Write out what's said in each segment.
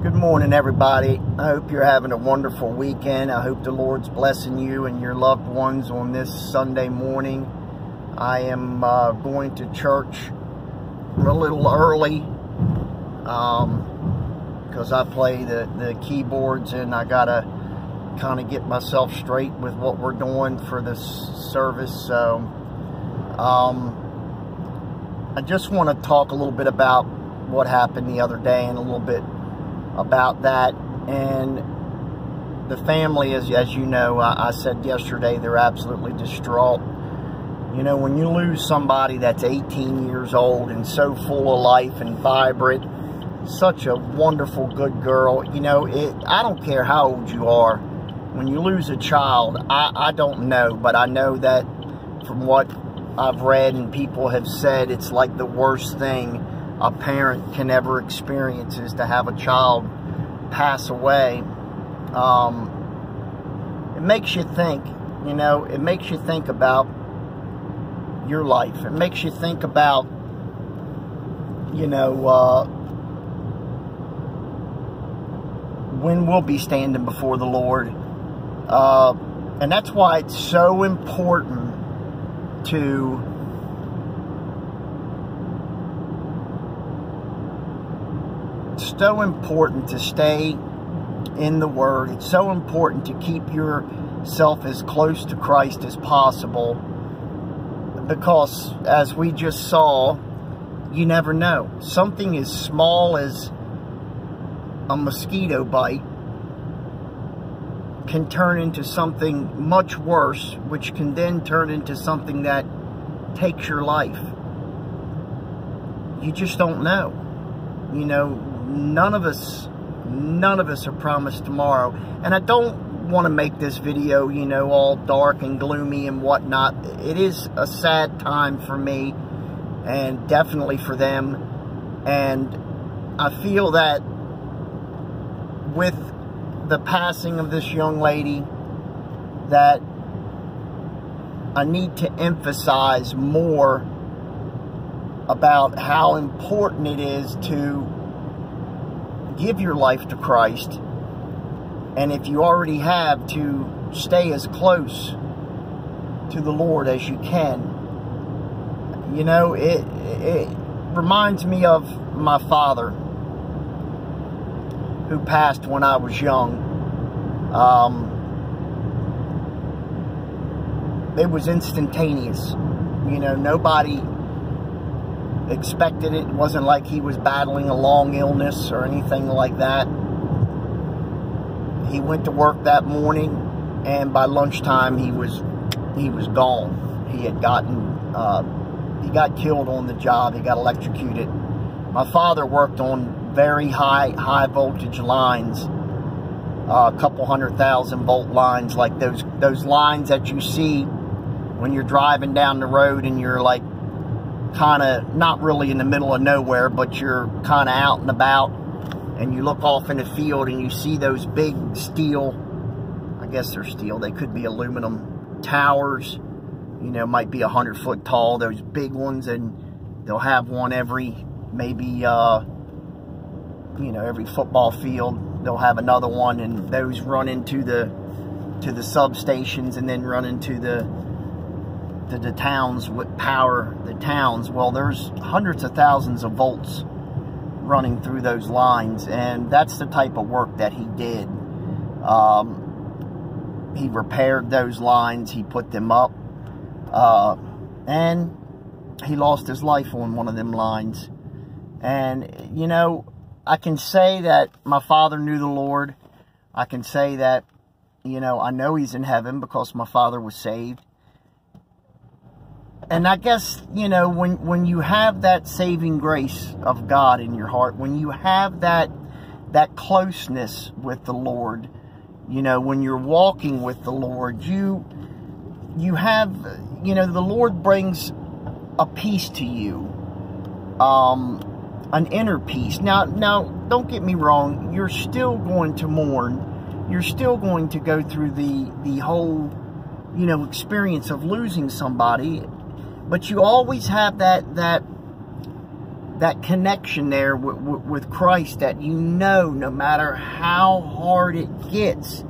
Good morning, everybody. I hope you're having a wonderful weekend. I hope the Lord's blessing you and your loved ones on this Sunday morning. I am going to church a little early because I play the keyboards and I gotta kind of get myself straight with what we're doing for this service. So I just want to talk a little bit about what happened the other day and a little bit about that. And the family, as you know, I said yesterday, they're absolutely distraught. You know, when you lose somebody that's 18 years old and so full of life and vibrant, such a wonderful, good girl, you know, I don't care how old you are. When you lose a child, I don't know, but I know that from what I've read and people have said, it's like the worst thing a parent can ever experience is to have a child pass away. It makes you think, you know, it makes you think about your life. It makes you think about, you know, when we'll be standing before the Lord. And that's why it's so important to stay in the Word. It's so important to keep yourself as close to Christ as possible, because as we just saw, you never know. Something as small as a mosquito bite can turn into something much worse, which can then turn into something that takes your life. You just don't know. You know, none of us are promised tomorrow. And I don't want to make this video, you know, all dark and gloomy and whatnot. It is a sad time for me and definitely for them. And I feel that with the passing of this young lady, that I need to emphasize more about how important it is to give your life to Christ, and if you already have, to stay as close to the Lord as you can. You know, it reminds me of my father, who passed when I was young. It was instantaneous. You know, nobody expected it. It wasn't like he was battling a long illness or anything like that. He went to work that morning, and by lunchtime he was gone. He had he got killed on the job. He got electrocuted. My father worked on very high voltage lines, a couple 100,000 volt lines, like those lines that you see when you're driving down the road and you're like kind of not really in the middle of nowhere, but you're kind of out and about, and you look off in the field and you see those big steel, I guess they're steel, they could be aluminum towers, you know, might be 100 foot tall, those big ones, and they'll have one every, maybe, you know, every football field, they'll have another one, and those run into the substations and then run into the towns with power the towns. Well, there's hundreds of thousands of volts running through those lines, and that's the type of work that he did. He repaired those lines, he put them up, and he lost his life on one of them lines. And, you know, I can say that my father knew the Lord. I can say that, you know, I know he's in heaven because my father was saved. And I guess, you know, when you have that saving grace of God in your heart, when you have that closeness with the Lord, you know, when you're walking with the Lord, you have, you know, the Lord brings a peace to you, an inner peace. Now, don't get me wrong, you're still going to mourn, you're still going to go through the whole, you know, experience of losing somebody, but you always have that that connection there with Christ, that you know no matter how hard it gets,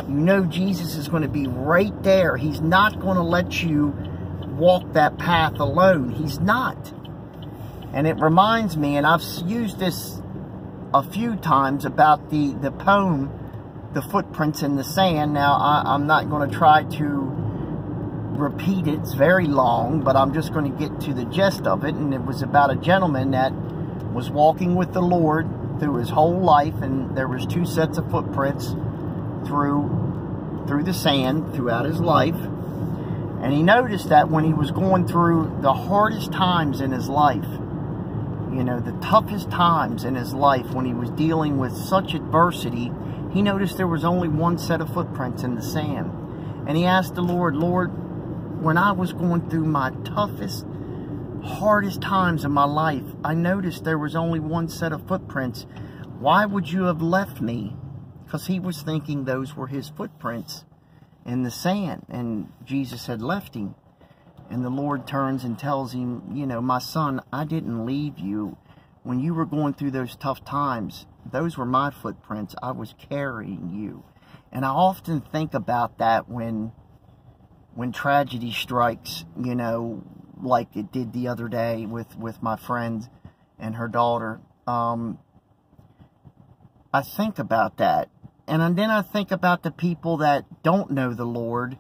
you know Jesus is going to be right there. He's not going to let you walk that path alone. He's not. And it reminds me, and I've used this a few times, about the poem, The Footprints in the Sand. Now, I'm not going to try to repeat it. It's very long, but I'm just going to get to the gist of it. And it was about a gentleman that was walking with the Lord through his whole life, and there was 2 sets of footprints through the sand throughout his life. And he noticed that when he was going through the hardest times in his life, you know, the toughest times in his life, when he was dealing with such adversity, he noticed there was only 1 set of footprints in the sand. And he asked the Lord, Lord, when I was going through my toughest, hardest times in my life, I noticed there was only 1 set of footprints. Why would you have left me? Because he was thinking those were his footprints in the sand, and Jesus had left him. And the Lord turns and tells him, you know, my son, I didn't leave you. When you were going through those tough times, those were my footprints. I was carrying you. And I often think about that when tragedy strikes, you know, like it did the other day with my friend and her daughter. I think about that. And then I think about the people that don't know the Lord,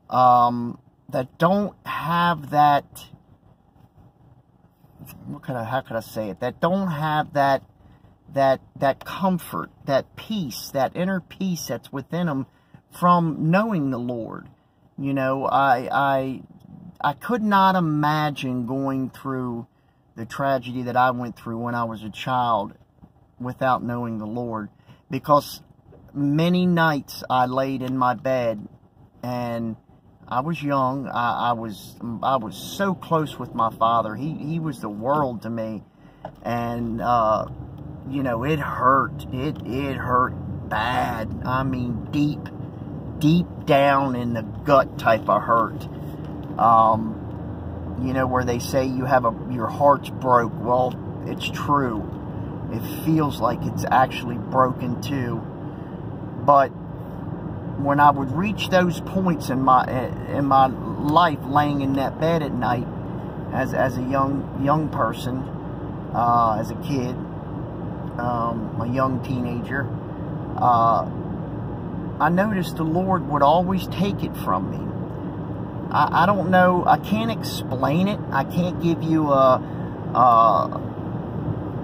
that don't have that, how could I say it? That don't have that comfort, that peace, that inner peace that's within them from knowing the Lord. You know, I could not imagine going through the tragedy that I went through when I was a child without knowing the Lord, because many nights I laid in my bed, and I was young. I was so close with my father. He was the world to me, and you know, it hurt. It hurt bad. I mean, deep down in the gut type of hurt. You know, where they say your heart's broke. Well, it's true. It feels like it's actually broken too. But when I would reach those points in my life, laying in that bed at night, as a young person, as a kid, a young teenager, I noticed the Lord would always take it from me. I don't know. I can't explain it. I can't give you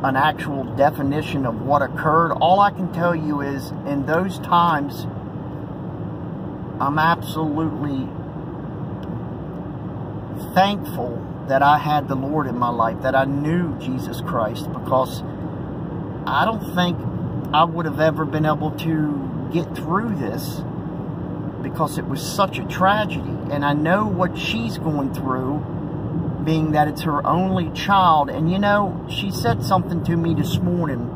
an actual definition of what occurred. All I can tell you is, in those times, I'm absolutely thankful that I had the Lord in my life, that I knew Jesus Christ, because I don't think I would have ever been able to get through this, because it was such a tragedy. And I know what she's going through, being that it's her only child. And you know, she said something to me this morning,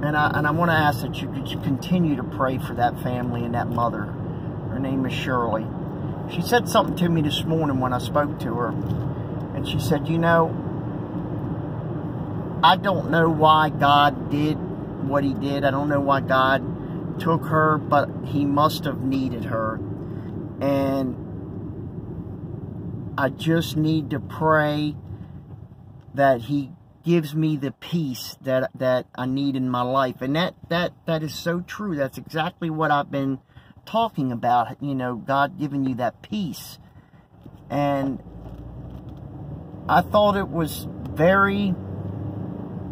and I want to ask that you could continue to pray for that family and that mother. Her name is Shirley. She said something to me this morning when I spoke to her, and she said, you know, I don't know why God did what he did. I don't know why God took her, but he must have needed her. And I just need to pray that he gives me the peace that I need in my life. And that is so true. That's exactly what I've been talking about. You know, God giving you that peace. And I thought it was very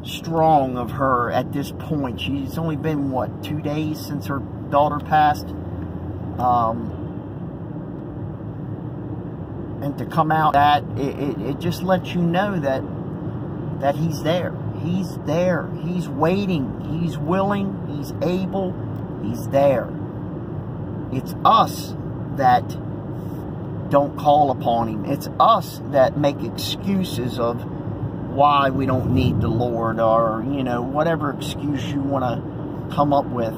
strong of her at this point. She's only been, what, 2 days since her daughter passed? And to come out that, it just lets you know that he's there. He's there. He's waiting. He's willing. He's able. He's there. It's us that don't call upon him. It's us that make excuses of why we don't need the Lord, or, you know, whatever excuse you want to come up with.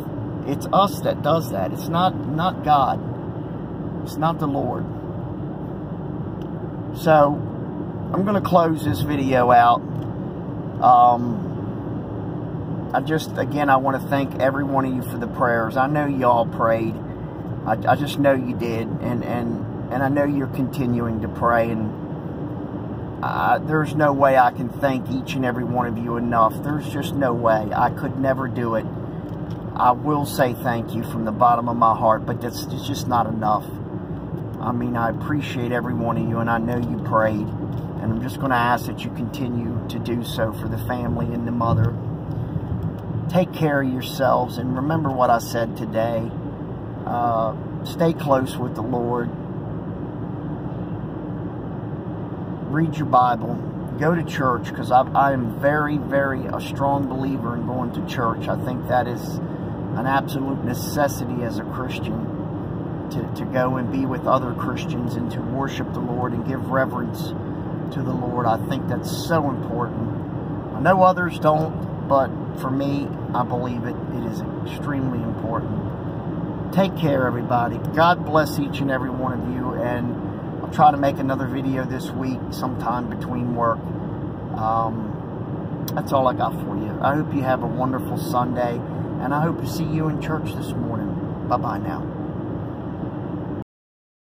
It's us that does that. It's not God. It's not the Lord. So, I'm going to close this video out. Again, I want to thank every one of you for the prayers. I know y'all prayed. I just know you did, and I know you're continuing to pray, and there's no way I can thank each and every one of you enough. There's just no way. I could never do it. I will say thank you from the bottom of my heart, but it's just not enough. I mean, I appreciate every one of you, and I know you prayed, and I'm just going to ask that you continue to do so for the family and the mother. Take care of yourselves, and remember what I said today. Stay close with the Lord. Read your Bible. Go to church, because I am very, very a strong believer in going to church. I think that is an absolute necessity as a Christian, to go and be with other Christians and to worship the Lord and give reverence to the Lord. I think that's so important. I know others don't, but for me, I believe it is extremely important. Take care, everybody. God bless each and every one of you, and I'll try to make another video this week sometime between work. That's all I got for you. I hope you have a wonderful Sunday, and I hope to see you in church this morning. Bye-bye now.